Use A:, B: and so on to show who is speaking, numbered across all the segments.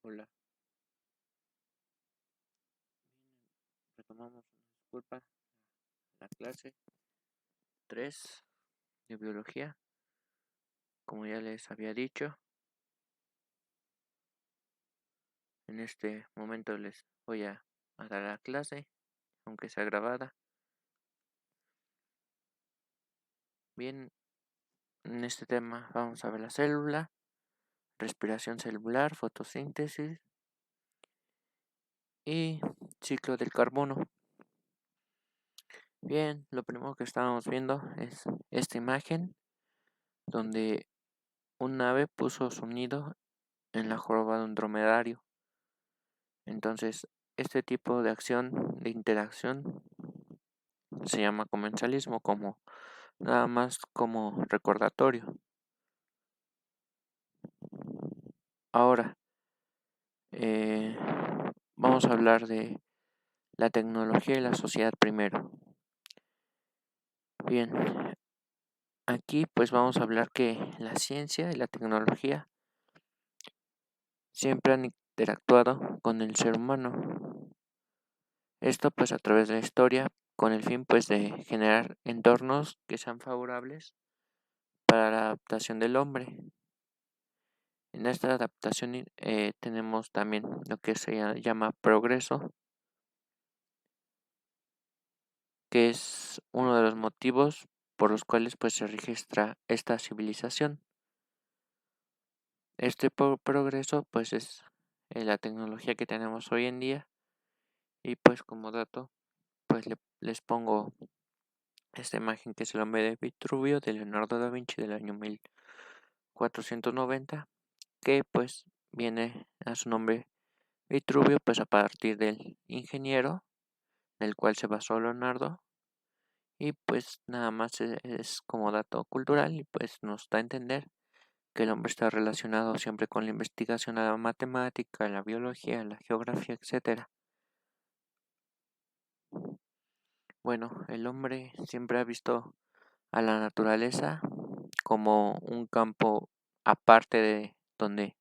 A: Hola, retomamos una disculpa la clase 3 de biología. Como ya les había dicho, en este momento les voy a dar la clase, aunque sea grabada. Bien, en este tema vamos a ver la célula, respiración celular, fotosíntesis y ciclo del carbono. Bien, lo primero que estábamos viendo es esta imagen donde un ave puso su nido en la joroba de un dromedario. Entonces, este tipo de acción, de interacción, se llama comensalismo, como nada más como recordatorio. Ahora, eh, vamos a hablar de la tecnología y la sociedad primero. Bien, aquí pues vamos a hablar que la ciencia y la tecnología siempre han interactuado con el ser humano. Esto pues a través de la historia, con el fin pues de generar entornos que sean favorables para la adaptación del hombre. En esta adaptación tenemos también lo que se llama progreso, que es uno de los motivos por los cuales pues se registra esta civilización. Este progreso pues es la tecnología que tenemos hoy en día, y pues como dato pues les pongo esta imagen que es el hombre de Vitruvio de Leonardo da Vinci del año 1490, que pues viene a su nombre Vitruvio pues a partir del ingeniero del cual se basó Leonardo, y pues nada más es como dato cultural, y pues nos da a entender que el hombre está relacionado siempre con la investigación a la matemática, la biología, la geografía, etcétera. Bueno, el hombre siempre ha visto a la naturaleza como un campo aparte de donde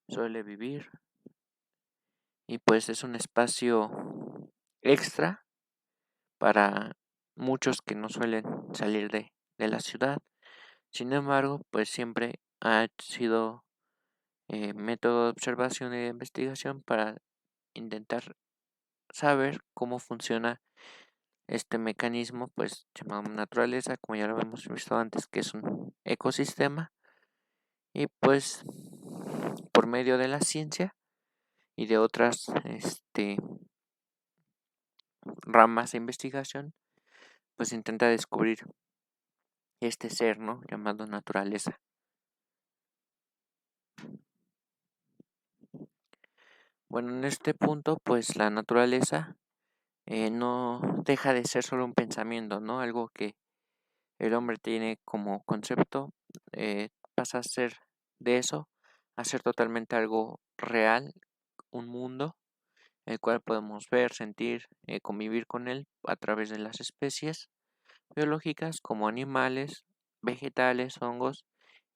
A: suele vivir, y pues es un espacio extra para muchos que no suelen salir de la ciudad. Sin embargo, pues siempre ha sido método de observación y de investigación para intentar saber cómo funciona este mecanismo, pues llamado naturaleza, como ya lo hemos visto antes, que es un ecosistema. Y pues por medio de la ciencia y de otras ramas de investigación, pues intenta descubrir este ser, ¿no?, llamado naturaleza. Bueno, en este punto, pues la naturaleza no deja de ser solo un pensamiento, ¿no? Algo que el hombre tiene como concepto, pasa a ser de eso, a ser totalmente algo real, un mundo, el cual podemos ver, sentir, convivir con él a través de las especies biológicas como animales, vegetales, hongos,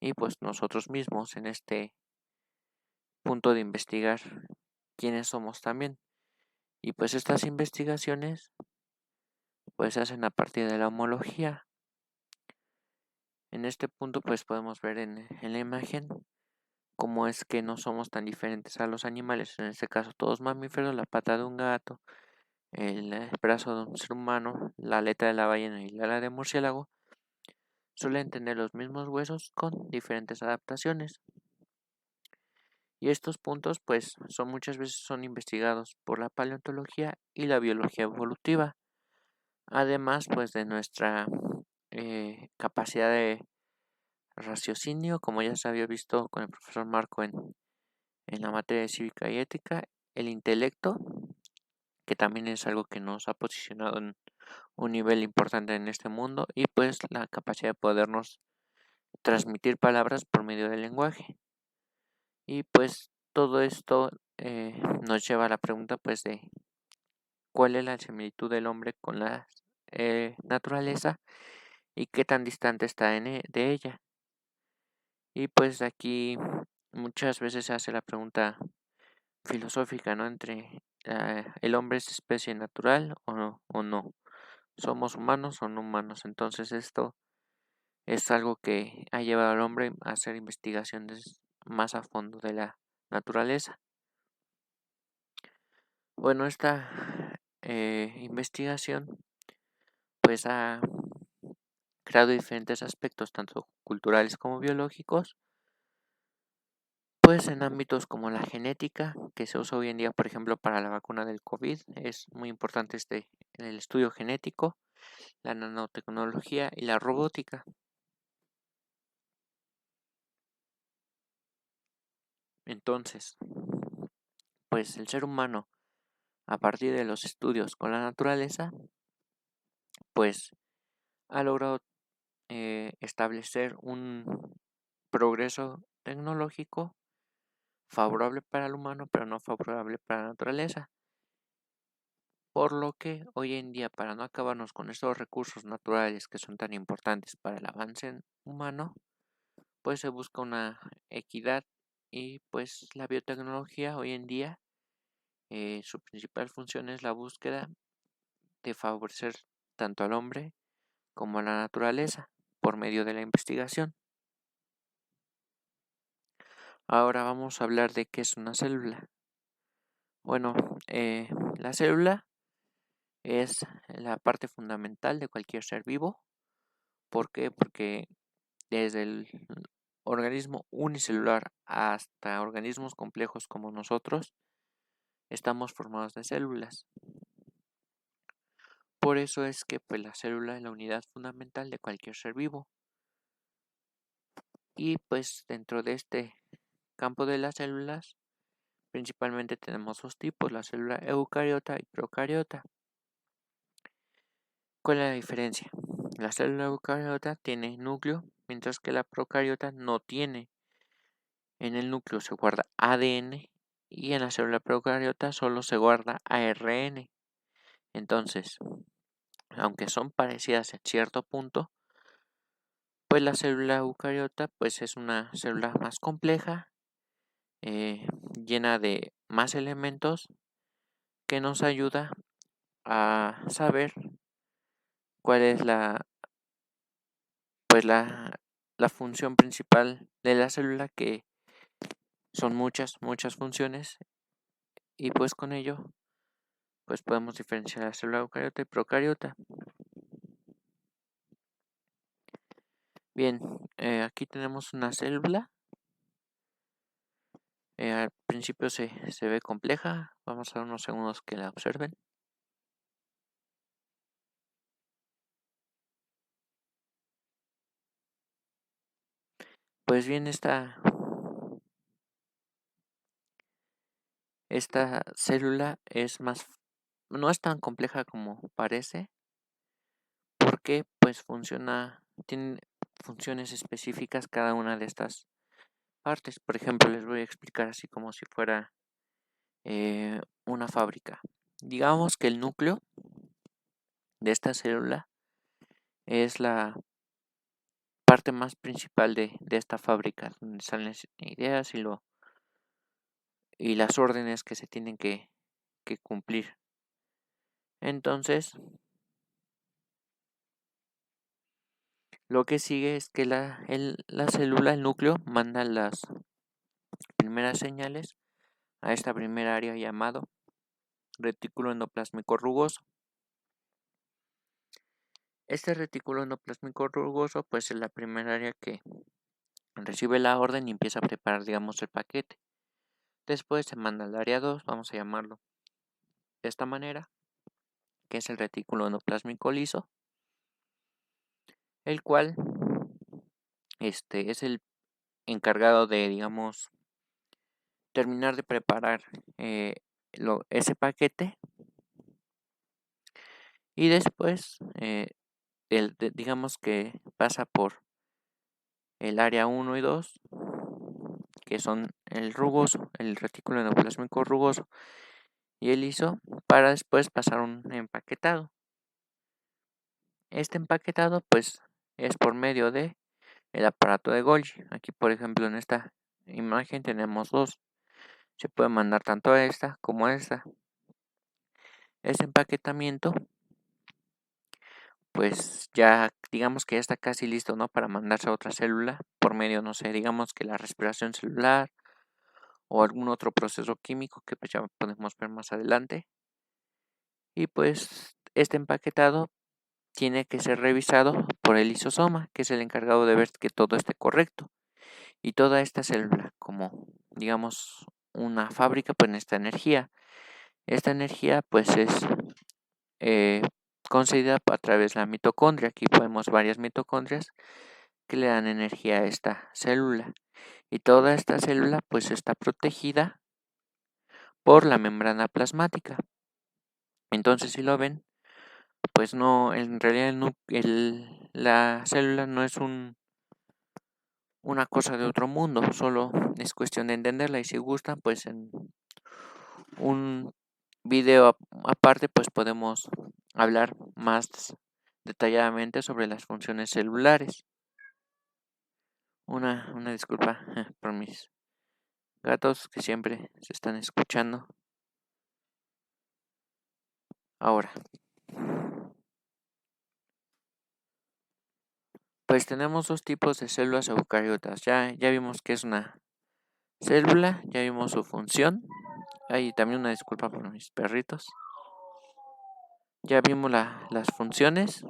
A: y pues nosotros mismos en este punto de investigar quiénes somos también. Y pues estas investigaciones pues se hacen a partir de la homología. En este punto pues podemos ver en la imagen cómo es que no somos tan diferentes a los animales. En este caso todos mamíferos, la pata de un gato, el brazo de un ser humano, la aleta de la ballena y la ala de murciélago suelen tener los mismos huesos con diferentes adaptaciones. Y estos puntos pues muchas veces son investigados por la paleontología y la biología evolutiva. Además pues de nuestra capacidad de raciocinio, como ya se había visto con el profesor Marco en la materia de cívica y ética, el intelecto, que también es algo que nos ha posicionado en un nivel importante en este mundo, y pues la capacidad de podernos transmitir palabras por medio del lenguaje. Y pues todo esto nos lleva a la pregunta pues de cuál es la similitud del hombre con la naturaleza y qué tan distante está de ella. Y pues aquí muchas veces se hace la pregunta filosófica, ¿no? Entre el hombre es especie natural o no. Somos humanos o no humanos. Entonces esto es algo que ha llevado al hombre a hacer investigaciones más a fondo de la naturaleza. Bueno, esta investigación pues ha creado diferentes aspectos, tanto culturales como biológicos, pues en ámbitos como la genética, que se usa hoy en día, por ejemplo, para la vacuna del COVID. Es muy importante el estudio genético, la nanotecnología y la robótica. Entonces, pues el ser humano, a partir de los estudios con la naturaleza, pues ha logrado establecer un progreso tecnológico favorable para el humano, pero no favorable para la naturaleza. Por lo que hoy en día, para no acabarnos con estos recursos naturales que son tan importantes para el avance humano, pues se busca una equidad y pues la biotecnología hoy en día, su principal función es la búsqueda de favorecer tanto al hombre como a la naturaleza por medio de la investigación. Ahora vamos a hablar de qué es una célula. Bueno, la célula es la parte fundamental de cualquier ser vivo. ¿Por qué? Porque desde el organismo unicelular hasta organismos complejos como nosotros, estamos formados de células. Por eso es que pues, la célula es la unidad fundamental de cualquier ser vivo. Y pues dentro de este campo de las células, principalmente tenemos dos tipos, la célula eucariota y procariota. ¿Cuál es la diferencia? La célula eucariota tiene núcleo, mientras que la procariota no tiene. En el núcleo se guarda ADN y en la célula procariota solo se guarda ARN. Entonces, aunque son parecidas en cierto punto, pues la célula eucariota pues es una célula más compleja, eh, llena de más elementos que nos ayuda a saber cuál es la función principal de la célula, que son muchas funciones, y pues con ello pues podemos diferenciar la célula eucariota y procariota. Bien, aquí tenemos una célula. Al principio se ve compleja. Vamos a dar unos segundos que la observen. Pues bien, esta célula no es tan compleja como parece, porque pues tiene funciones específicas cada una de estas partes. Por ejemplo, les voy a explicar así como si fuera una fábrica. Digamos que el núcleo de esta célula es la parte más principal de esta fábrica, donde salen las ideas y las órdenes que se tienen que cumplir. Entonces, lo que sigue es que la célula, el núcleo, manda las primeras señales a esta primera área llamado retículo endoplásmico rugoso. Este retículo endoplásmico rugoso pues es la primera área que recibe la orden y empieza a preparar, digamos, el paquete. Después se manda al área 2, vamos a llamarlo de esta manera, que es el retículo endoplásmico liso, el cual es el encargado de, digamos, terminar de preparar ese paquete, y después digamos que pasa por el área 1 y 2, que son el retículo endoplásmico rugoso y el liso, para después pasar un empaquetado. Este empaquetado pues es por medio de el aparato de Golgi. Aquí, por ejemplo, en esta imagen tenemos dos. Se puede mandar tanto a esta como a esta. Ese empaquetamiento, pues ya digamos que ya está casi listo, ¿no? Para mandarse a otra célula por medio, no sé, digamos que la respiración celular o algún otro proceso químico que pues ya podemos ver más adelante. Y pues este empaquetado tiene que ser revisado por el lisosoma, que es el encargado de ver que todo esté correcto. Y toda esta célula, como digamos una fábrica, pues necesita energía. Esta energía pues es eh, concedida a través de la mitocondria. Aquí podemos varias mitocondrias que le dan energía a esta célula. Y toda esta célula pues está protegida por la membrana plasmática. Entonces, si lo ven, pues no, en realidad la célula no es una cosa de otro mundo, solo es cuestión de entenderla. Y si gustan, pues en un video aparte, pues podemos hablar más detalladamente sobre las funciones celulares. Una disculpa por mis gatos que siempre se están escuchando. Ahora, pues tenemos dos tipos de células eucariotas. Ya vimos que es una célula, ya vimos su función. Hay también una disculpa por mis perritos. Ya vimos las funciones.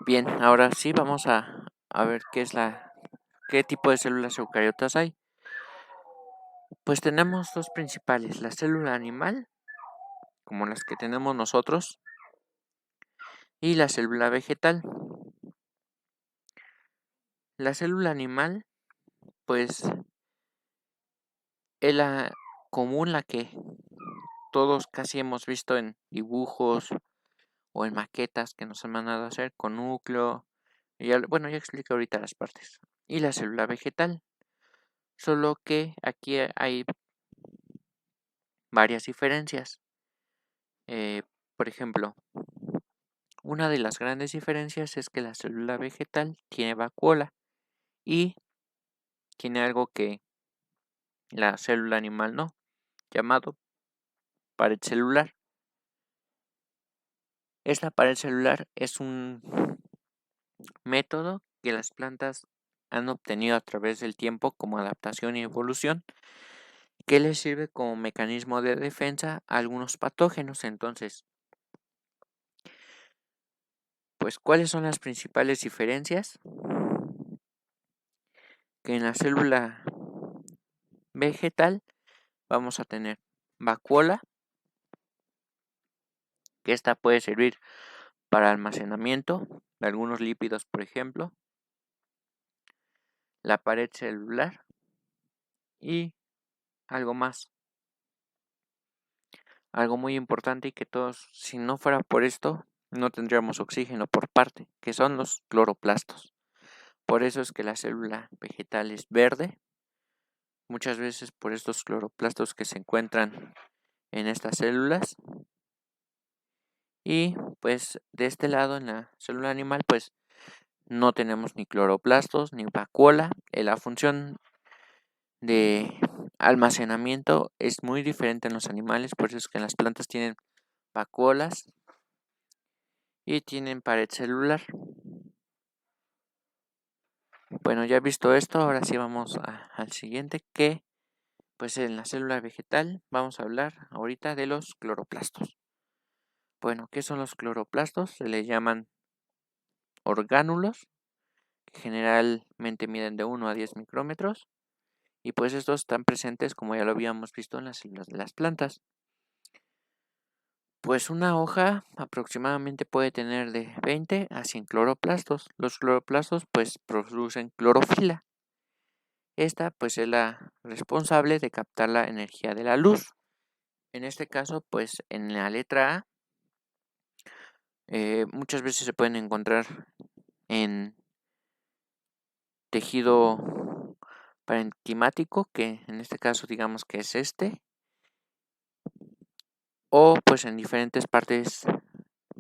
A: Bien, ahora sí vamos a ver qué tipo de células eucariotas hay. Pues tenemos dos principales, la célula animal, como las que tenemos nosotros, y la célula vegetal. La célula animal, pues, es la común, la que todos casi hemos visto en dibujos o en maquetas que nos han mandado a hacer con núcleo. Bueno, ya explico ahorita las partes. Y la célula vegetal, solo que aquí hay varias diferencias. Por ejemplo, una de las grandes diferencias es que la célula vegetal tiene vacuola y tiene algo que la célula animal no, llamado pared celular. Esta pared celular es un método que las plantas han obtenido a través del tiempo como adaptación y evolución, que les sirve como mecanismo de defensa a algunos patógenos. Entonces, pues, ¿cuáles son las principales diferencias? Que en la célula vegetal vamos a tener vacuola, que esta puede servir para almacenamiento de algunos lípidos, por ejemplo, la pared celular y algo más, algo muy importante y que todos, si no fuera por esto, no tendríamos oxígeno por parte, que son los cloroplastos. Por eso es que la célula vegetal es verde, muchas veces por estos cloroplastos que se encuentran en estas células. Y pues de este lado, en la célula animal, pues no tenemos ni cloroplastos ni vacuola. La función de almacenamiento es muy diferente en los animales, por eso es que en las plantas tienen vacuolas y tienen pared celular. Bueno, ya visto esto, ahora sí vamos al siguiente, que pues en la célula vegetal vamos a hablar ahorita de los cloroplastos. Bueno, ¿qué son los cloroplastos? Se les llaman orgánulos, que generalmente miden de 1 a 10 micrómetros, y pues estos están presentes, como ya lo habíamos visto, en las células de las plantas. Pues una hoja aproximadamente puede tener de 20 a 100 cloroplastos. Los cloroplastos pues producen clorofila. Esta pues es la responsable de captar la energía de la luz. En este caso pues en la letra A muchas veces se pueden encontrar en tejido parenquimático, que en este caso digamos que es este, o pues en diferentes partes.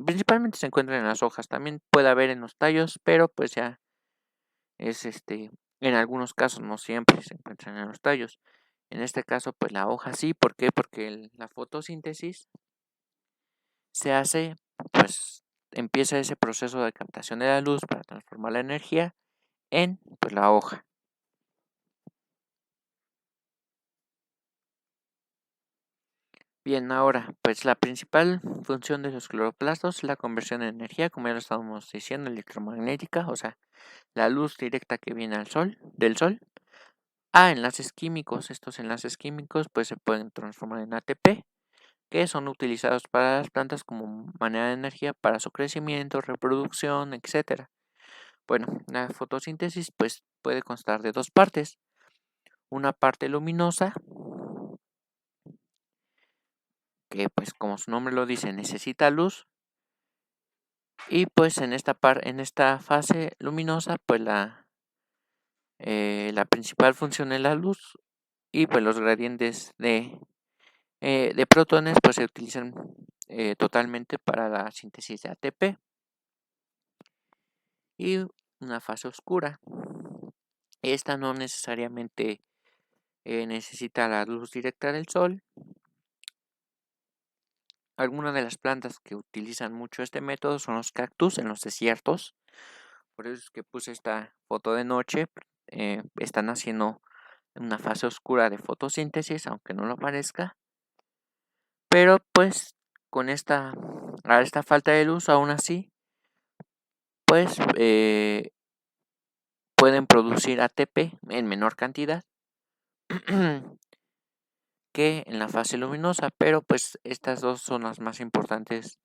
A: Principalmente se encuentran en las hojas, también puede haber en los tallos, pero pues ya es En algunos casos, no siempre se encuentran en los tallos. En este caso, pues la hoja sí. ¿Por qué? Porque la fotosíntesis se hace, pues empieza ese proceso de captación de la luz para transformar la energía en pues, la hoja. Bien, ahora, pues la principal función de los cloroplastos es la conversión de energía, como ya lo estábamos diciendo, electromagnética, o sea, la luz directa que viene del sol, a enlaces químicos. Estos enlaces químicos pues se pueden transformar en ATP, que son utilizados para las plantas como manera de energía para su crecimiento, reproducción, etcétera. Bueno, la fotosíntesis pues puede constar de dos partes. Una parte luminosa, que pues como su nombre lo dice, necesita luz. Y pues en esta fase luminosa, pues la principal función es la luz. Y pues los gradientes de protones pues se utilizan totalmente para la síntesis de ATP. Y una fase oscura. Esta no necesariamente necesita la luz directa del sol. Algunas de las plantas que utilizan mucho este método son los cactus en los desiertos. Por eso es que puse esta foto de noche. Están haciendo una fase oscura de fotosíntesis, aunque no lo parezca. Pero pues con esta falta de luz, aún así, pues pueden producir ATP en menor cantidad que en la fase luminosa, pero pues estas dos son las más importantes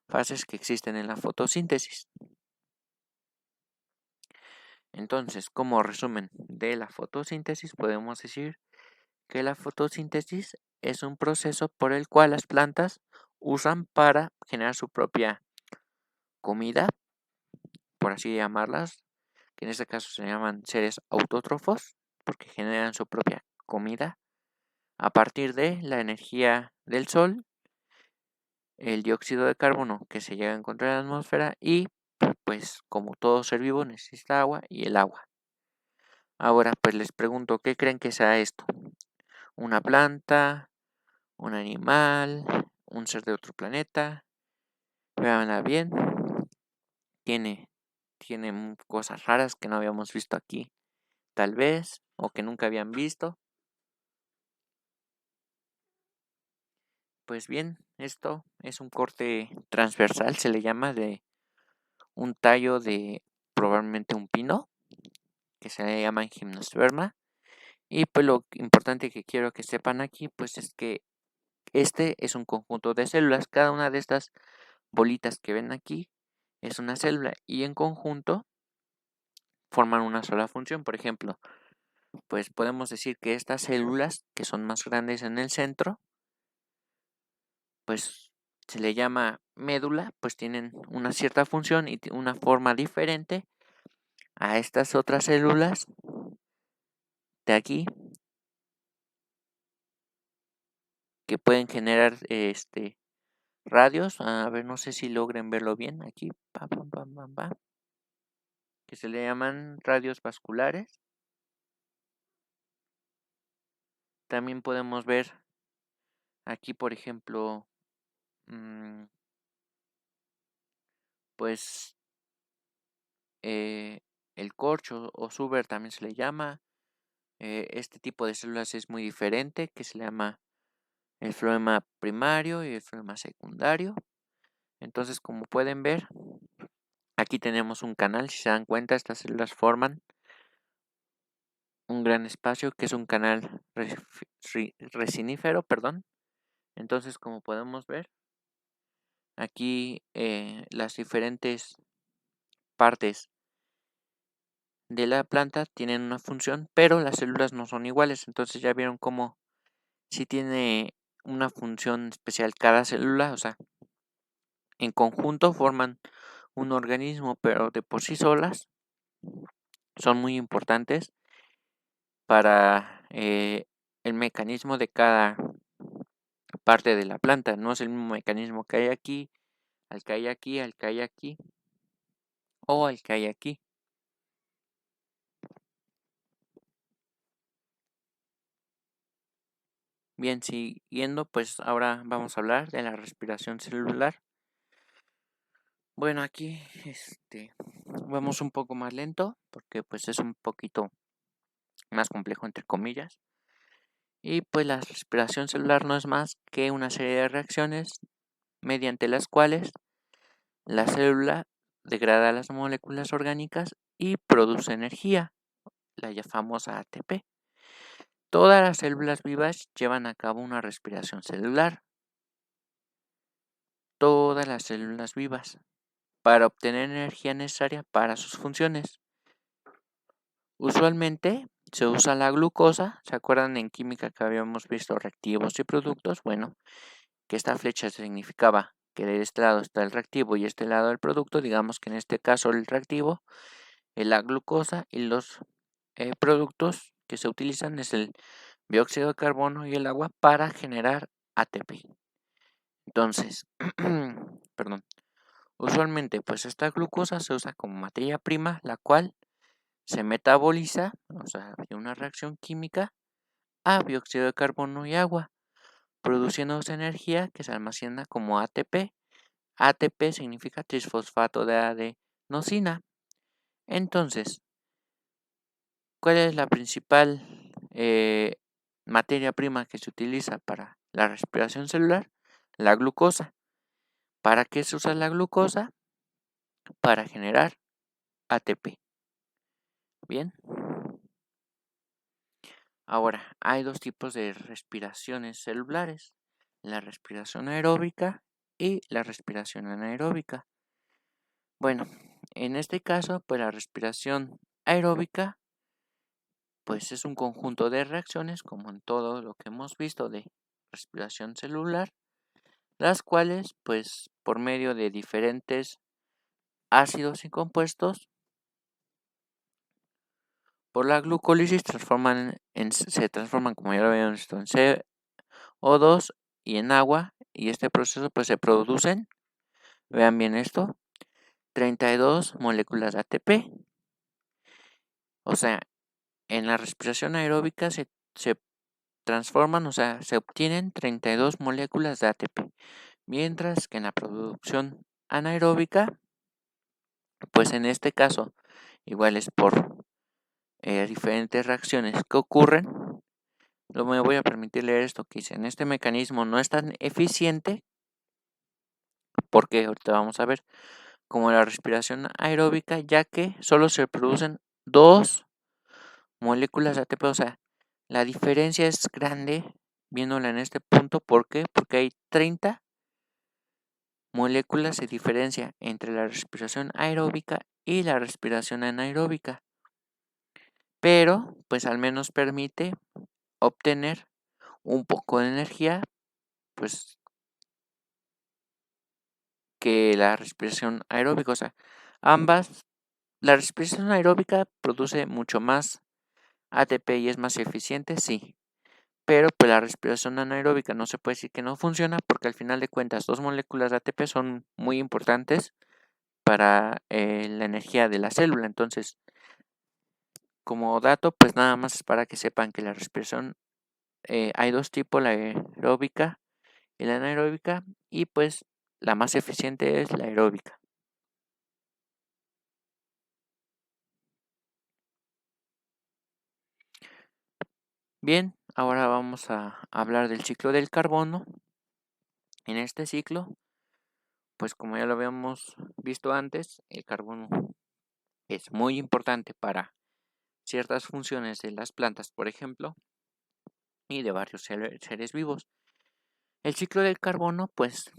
A: fases que existen en la fotosíntesis. Entonces, como resumen de la fotosíntesis, podemos decir que la fotosíntesis es un proceso por el cual las plantas usan para generar su propia comida, por así llamarlas, que en este caso se llaman seres autótrofos, porque generan su propia comida a partir de la energía del sol, el dióxido de carbono que se llega a encontrar en la atmósfera y pues como todo ser vivo necesita agua y el agua. Ahora pues les pregunto, ¿qué creen que sea esto? ¿Una planta? ¿Un animal? ¿Un ser de otro planeta? Véanla bien. Tiene cosas raras que no habíamos visto aquí, tal vez, o que nunca habían visto. Pues bien, esto es un corte transversal, se le llama, de un tallo de probablemente un pino, que se le llama gimnosperma. Y pues lo importante que quiero que sepan aquí, pues es que este es un conjunto de células. Cada una de estas bolitas que ven aquí es una célula y en conjunto forman una sola función. Por ejemplo, pues podemos decir que estas células, que son más grandes en el centro, pues se le llama médula, pues tienen una cierta función y una forma diferente a estas otras células de aquí, que pueden generar radios. A ver, no sé si logren verlo bien aquí, que se le llaman radios vasculares. También podemos ver aquí, por ejemplo, pues el corcho o suber también se le llama. Este tipo de células es muy diferente, que se le llama el floema primario y el floema secundario. Entonces, como pueden ver, aquí tenemos un canal. Si se dan cuenta, estas células forman un gran espacio que es un canal resinífero, perdón. Entonces, como podemos ver, aquí las diferentes partes de la planta tienen una función, pero las células no son iguales. Entonces ya vieron cómo si tiene una función especial cada célula, o sea, en conjunto forman un organismo, pero de por sí solas son muy importantes para el mecanismo de cada parte de la planta. No es el mismo mecanismo que hay aquí, al que hay aquí, al que hay aquí o al que hay aquí. Bien, siguiendo, pues ahora vamos a hablar de la respiración celular. Bueno, aquí vamos un poco más lento porque pues es un poquito más complejo entre comillas. Y pues la respiración celular no es más que una serie de reacciones mediante las cuales la célula degrada las moléculas orgánicas y produce energía, la ya famosa ATP. Todas las células vivas llevan a cabo una respiración celular. Todas las células vivas, para obtener energía necesaria para sus funciones. Usualmente se usa la glucosa. ¿Se acuerdan en química que habíamos visto reactivos y productos? Bueno, que esta flecha significaba que de este lado está el reactivo y este lado el producto. Digamos que en este caso el reactivo es la glucosa y los productos que se utilizan es el dióxido de carbono y el agua para generar ATP. Entonces, perdón. Usualmente, pues esta glucosa se usa como materia prima, la cual se metaboliza, o sea, de una reacción química, a dióxido de carbono y agua, produciéndose energía que se almacena como ATP. ATP significa trisfosfato de adenosina. Entonces, ¿cuál es la principal materia prima que se utiliza para la respiración celular? La glucosa. ¿Para qué se usa la glucosa? Para generar ATP. Bien. Ahora, hay dos tipos de respiraciones celulares, la respiración aeróbica y la respiración anaeróbica. Bueno, en este caso, pues la respiración aeróbica, pues es un conjunto de reacciones, como en todo lo que hemos visto de respiración celular, las cuales, pues por medio de diferentes ácidos y compuestos, por la glucólisis se transforman, como ya lo habíamos visto, en CO2 y en agua, y este proceso pues se producen, vean bien esto, 32 moléculas de ATP. O sea, en la respiración aeróbica se transforman, o sea, se obtienen 32 moléculas de ATP, mientras que en la producción anaeróbica, pues en este caso, igual es por diferentes reacciones que ocurren. No me voy a permitir leer esto que dice, en este mecanismo no es tan eficiente, porque ahorita vamos a ver, como la respiración aeróbica, ya que solo se producen 2 moléculas de ATP. O sea, la diferencia es grande viéndola en este punto. ¿Por qué? Porque hay 30 moléculas de diferencia entre la respiración aeróbica y la respiración anaeróbica. Pero, pues al menos permite obtener un poco de energía, pues que la respiración aeróbica. O sea, la respiración aeróbica produce mucho más ATP y es más eficiente, sí. Pero pues la respiración anaeróbica no se puede decir que no funciona, porque al final de cuentas 2 moléculas de ATP son muy importantes para la energía de la célula. Entonces, como dato, pues nada más es para que sepan que la respiración hay dos tipos, la aeróbica y la anaeróbica, y pues la más eficiente es la aeróbica. Bien, ahora vamos a hablar del ciclo del carbono. En este ciclo, pues como ya lo habíamos visto antes, el carbono es muy importante para ciertas funciones de las plantas, por ejemplo, y de varios seres vivos. El ciclo del carbono, pues,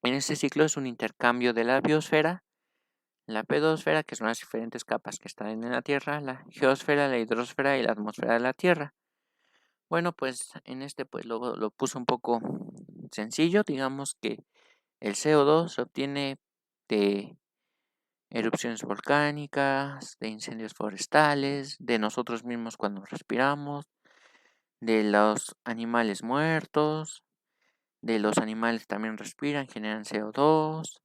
A: en este ciclo es un intercambio de la biosfera, la pedosfera, que son las diferentes capas que están en la Tierra, la geosfera, la hidrosfera y la atmósfera de la Tierra. Bueno, pues en este pues lo puse un poco sencillo. Digamos que el CO2 se obtiene de erupciones volcánicas, de incendios forestales, de nosotros mismos cuando respiramos, de los animales muertos, de los animales también respiran, generan CO2.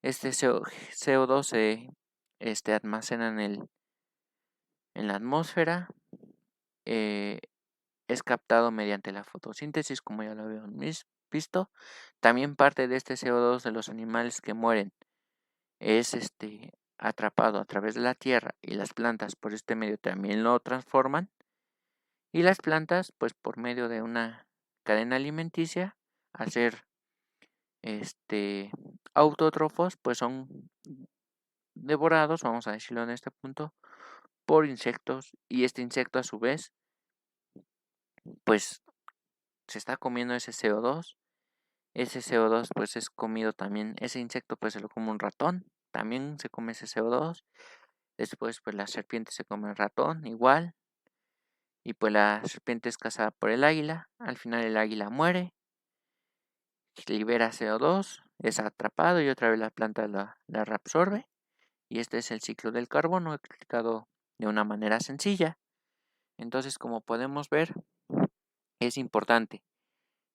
A: Este CO2 se almacena en la atmósfera. es captado mediante la fotosíntesis, como ya lo habíamos visto. También parte de este CO2 de los animales que mueren es atrapado a través de la tierra, y las plantas por este medio también lo transforman, y las plantas pues por medio de una cadena alimenticia, al ser autótrofos, pues son devorados, vamos a decirlo en este punto, por insectos, y este insecto a su vez pues se está comiendo ese CO2. Ese CO2 pues es comido también, ese insecto pues se lo come un ratón, también se come ese CO2. Después pues la serpiente se come el ratón igual, y pues la serpiente es cazada por el águila. Al final el águila muere, libera CO2, es atrapado y otra vez la planta la reabsorbe. Y este es el ciclo del carbono explicado de una manera sencilla. Entonces, como podemos ver, es importante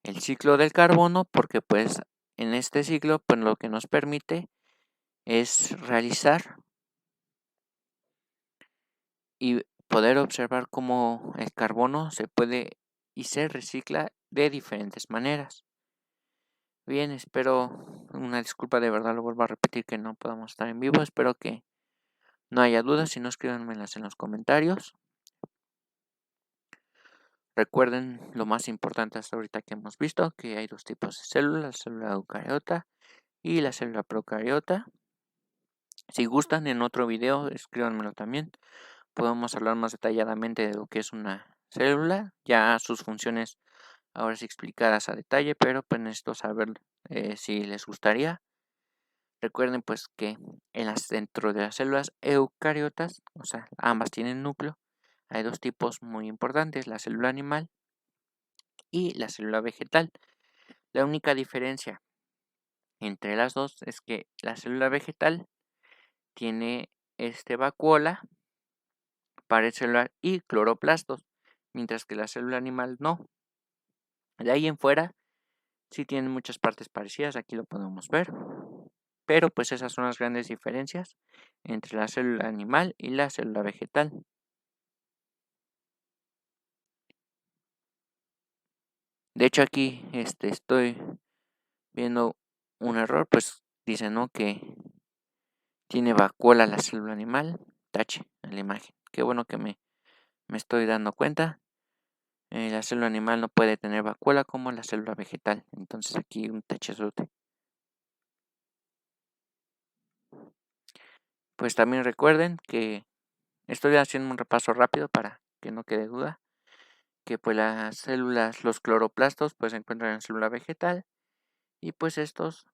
A: el ciclo del carbono, porque pues en este ciclo pues lo que nos permite es realizar y poder observar cómo el carbono se puede y se recicla de diferentes maneras. Bien, espero, una disculpa, de verdad lo vuelvo a repetir, que no podamos estar en vivo. Espero que no haya dudas, si no, escríbanmelas en los comentarios. Recuerden lo más importante hasta ahorita que hemos visto, que hay dos tipos de células: la célula eucariota y la célula procariota. Si gustan, en otro video escríbanmelo también. Podemos hablar más detalladamente de lo que es una célula, ya sus funciones ahora sí explicadas a detalle, pero pues necesito saber si les gustaría. Recuerden pues que dentro de las células eucariotas, o sea, ambas tienen núcleo, hay dos tipos muy importantes: la célula animal y la célula vegetal. La única diferencia entre las dos es que la célula vegetal tiene vacuola, pared celular y cloroplastos, mientras que la célula animal no. De ahí en fuera sí tienen muchas partes parecidas, aquí lo podemos ver, pero pues esas son las grandes diferencias entre la célula animal y la célula vegetal. De hecho aquí estoy viendo un error, pues dice, ¿no?, que tiene vacuola la célula animal, tache en la imagen. Qué bueno que me estoy dando cuenta. La célula animal no puede tener vacuola como la célula vegetal, entonces aquí un tachezote. Pues también recuerden que estoy haciendo un repaso rápido para que no quede duda, que pues las células, los cloroplastos, pues se encuentran en la célula vegetal, y pues estos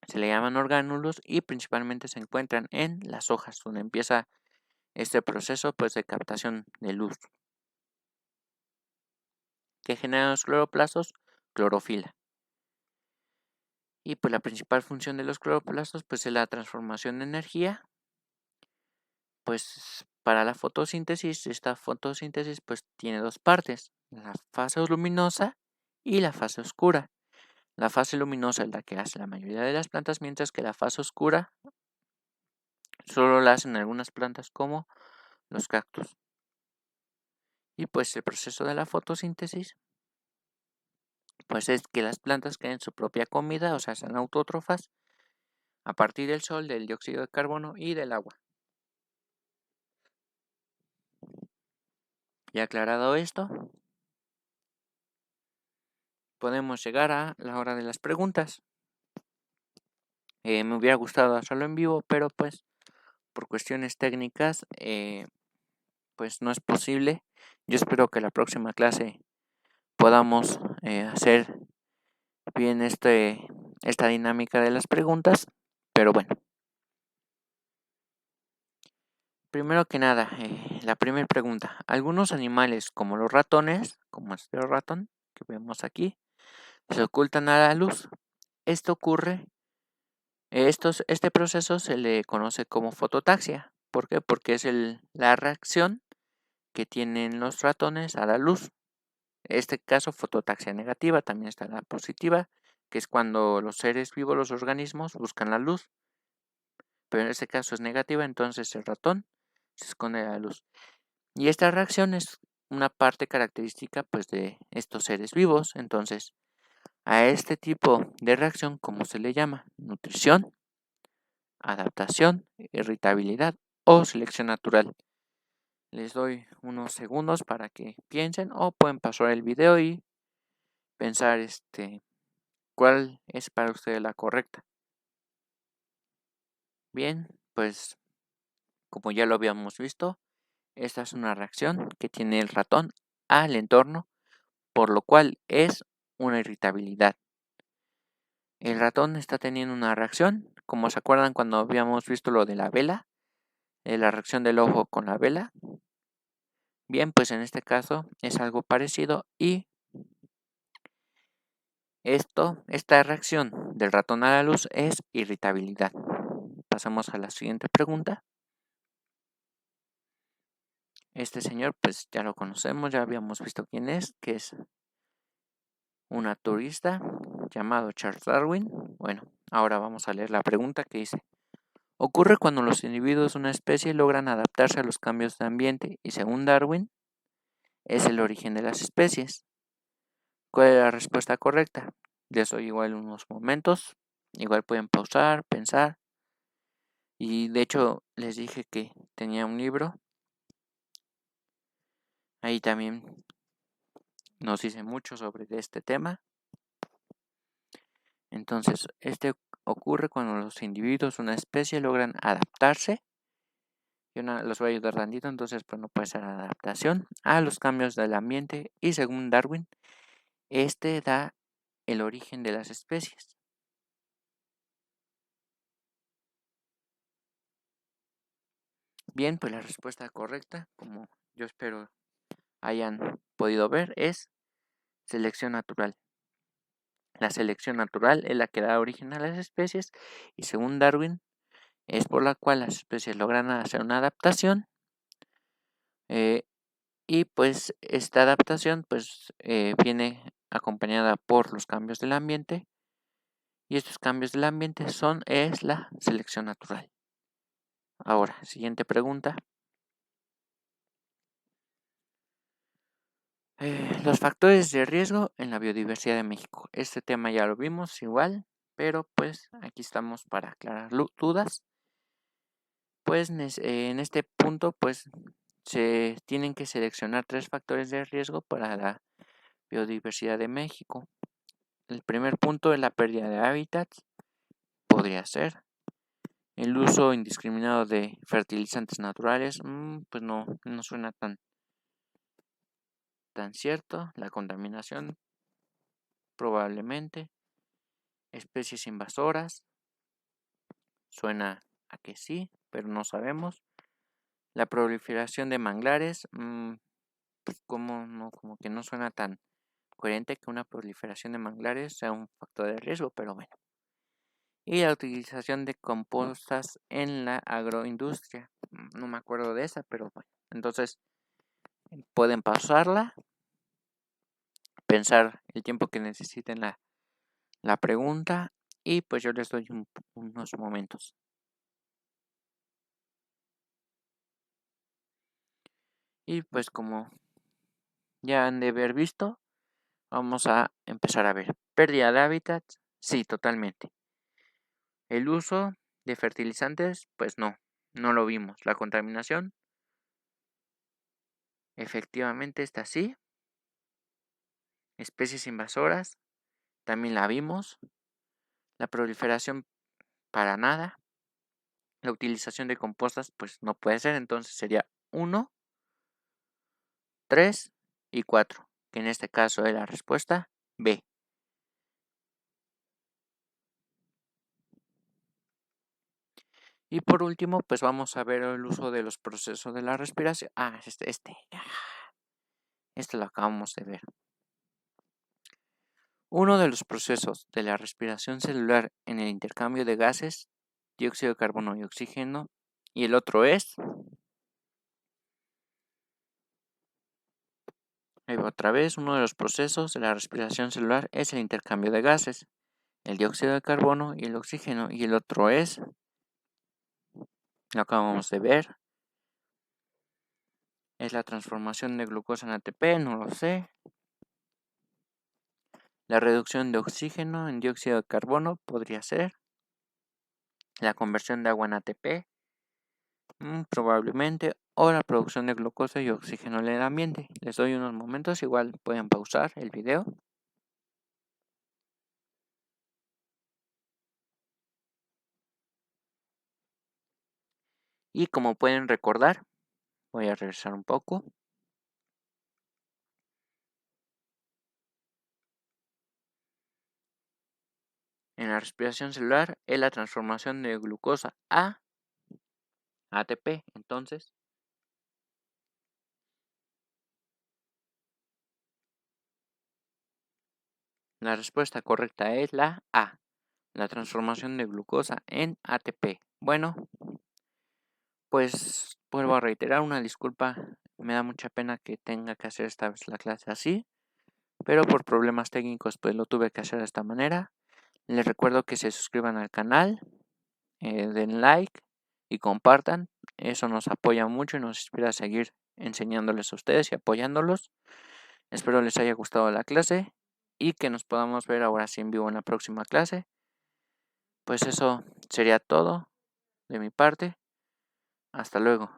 A: se le llaman orgánulos y principalmente se encuentran en las hojas, donde empieza este proceso pues de captación de luz. ¿Qué generan los cloroplastos? Clorofila. Y pues la principal función de los cloroplastos pues es la transformación de energía. Pues para la fotosíntesis, esta fotosíntesis pues tiene dos partes: la fase luminosa y la fase oscura. La fase luminosa es la que hace la mayoría de las plantas, mientras que la fase oscura solo la hacen algunas plantas como los cactus. Y pues el proceso de la fotosíntesis pues es que las plantas creen su propia comida, o sea, son autótrofas, a partir del sol, del dióxido de carbono y del agua. Y aclarado esto, podemos llegar a la hora de las preguntas. Me hubiera gustado hacerlo en vivo, pero pues por cuestiones técnicas pues no es posible. Yo espero que la próxima clase podamos hacer bien esta dinámica de las preguntas. Pero bueno, primero que nada, la primera pregunta: algunos animales como los ratones, como este ratón que vemos aquí, se ocultan a la luz. Esto ocurre, este proceso se le conoce como fototaxia. ¿Por qué? Porque es la reacción que tienen los ratones a la luz. Este caso, fototaxia negativa. También está la positiva, que es cuando los seres vivos, los organismos, buscan la luz. Pero en este caso es negativa, entonces el ratón se esconde de la luz. Y esta reacción es una parte característica pues de estos seres vivos. Entonces, a este tipo de reacción, ¿cómo se le llama? Nutrición, adaptación, irritabilidad o selección natural. Les doy unos segundos para que piensen o pueden pasar el video y pensar cuál es para ustedes la correcta. Bien, pues como ya lo habíamos visto, esta es una reacción que tiene el ratón al entorno, por lo cual es una irritabilidad. El ratón está teniendo una reacción, como se acuerdan cuando habíamos visto lo de la vela, la reacción del ojo con la vela. Bien, pues en este caso es algo parecido y esta reacción del ratón a la luz es irritabilidad. Pasamos a la siguiente pregunta. Este señor, pues ya lo conocemos, ya habíamos visto quién es, que es un naturista llamado Charles Darwin. Bueno, ahora vamos a leer la pregunta que dice: ocurre cuando los individuos de una especie logran adaptarse a los cambios de ambiente y, según Darwin, es el origen de las especies. ¿Cuál es la respuesta correcta? Les doy igual unos momentos, igual pueden pausar, pensar. Y de hecho les dije que tenía un libro. Ahí también nos dice mucho sobre este tema. Entonces, ocurre cuando los individuos de una especie logran adaptarse. Yo los voy a ayudar tantito, entonces pues no puede ser adaptación a los cambios del ambiente y, según Darwin, da el origen de las especies. Bien, pues la respuesta correcta, como yo espero hayan podido ver, es selección natural. La selección natural es la que da origen a las especies y, según Darwin, es por la cual las especies logran hacer una adaptación y pues esta adaptación pues viene acompañada por los cambios del ambiente y estos cambios del ambiente es la selección natural. Ahora, siguiente pregunta. Los factores de riesgo en la biodiversidad de México. Este tema ya lo vimos igual, pero pues aquí estamos para aclarar dudas. Pues en este punto pues se tienen que seleccionar 3 factores de riesgo para la biodiversidad de México. El primer punto es la pérdida de hábitats, podría ser. El uso indiscriminado de fertilizantes naturales, pues no suena tan cierto. La contaminación, probablemente. Especies invasoras, suena a que sí, pero no sabemos. La proliferación de manglares, pues como que no suena tan coherente que una proliferación de manglares sea un factor de riesgo, pero bueno. Y la utilización de compostas en la agroindustria, no me acuerdo de esa, pero bueno. Entonces, pueden pausarla, pensar el tiempo que necesiten la pregunta y pues yo les doy unos momentos. Y pues como ya han de haber visto, vamos a empezar a ver. Pérdida de hábitat, sí, totalmente. El uso de fertilizantes, pues no lo vimos. La contaminación, efectivamente está sí. Especies invasoras, también la vimos. La proliferación, para nada. La utilización de compostas, pues no puede ser. Entonces sería 1, 3 y 4, que en este caso es la respuesta B. Y por último, pues vamos a ver el uso de los procesos de la respiración. Este lo acabamos de ver. Uno de los procesos de la respiración celular en el intercambio de gases, dióxido de carbono y oxígeno, y el otro es, ahí va otra vez, uno de los procesos de la respiración celular es el intercambio de gases, el dióxido de carbono y el oxígeno, y el otro es, lo acabamos de ver, ¿Es la transformación de glucosa en ATP? No lo sé. La reducción de oxígeno en dióxido de carbono podría ser. La conversión de agua en ATP, probablemente. O la producción de glucosa y oxígeno en el ambiente. Les doy unos momentos, igual pueden pausar el video. Y como pueden recordar, voy a regresar un poco. En la respiración celular es la transformación de glucosa a ATP. Entonces, la respuesta correcta es la A, la transformación de glucosa en ATP. Bueno, pues vuelvo a reiterar una disculpa. Me da mucha pena que tenga que hacer esta vez la clase así, pero por problemas técnicos pues lo tuve que hacer de esta manera. Les recuerdo que se suscriban al canal, den like y compartan. Eso nos apoya mucho y nos inspira a seguir enseñándoles a ustedes y apoyándolos. Espero les haya gustado la clase y que nos podamos ver ahora sí en vivo en la próxima clase. Pues eso sería todo de mi parte. Hasta luego.